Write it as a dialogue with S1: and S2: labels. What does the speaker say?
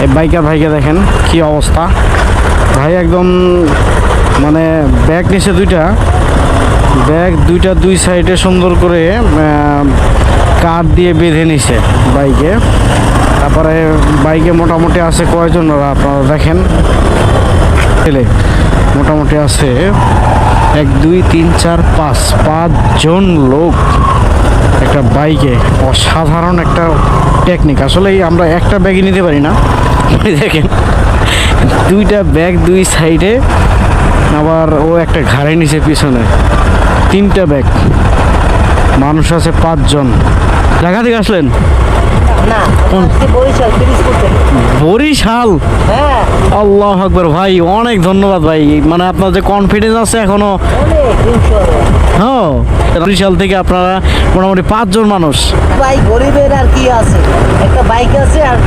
S1: এই বাইকার ভাইকে দেখেন কি অবস্থা। ভাই একদম মানে ব্যাগ নিচে ব্যাগ দুই সাইডে সুন্দর করে কাঠ দিয়ে বেঁধে নিছে বাইকে। তারপরে বাইকে মোটামুটি আছে কয়জন ওরা আপনারা দেখেন, মোটামুটি আছে 1 2 3 4 5 জন লোক একটা বাইকে। অসাধারণ একটা টেকনিক। আসলে আমরা একটা ব্যাগই নিতে পারি না। দেখেন দুইটা ব্যাগ দুই সাইডে, আবার ও একটা ঘাড়ে নিচে পিছনে 3টা ব্যাগ, মানুষ আছে 5 জন। ঢাকা থেকে আসলেন?
S2: না, বরিশাল পিরিজপুর থেকে।
S1: বরিশাল?
S2: হ্যাঁ।
S1: আল্লাহু আকবার ভাই, অনেক ধন্যবাদ ভাই। মানে আপনার যে কনফিডেন্স আছে এখনো।
S2: অনেক ইনশাআল্লাহ।
S1: হ্যাঁ, বরিশাল থেকে আপনারা মোটামুটি 5 জন মানুষ।
S2: ভাই গরিবের আর কি আছে, একটা বাইক আছে আর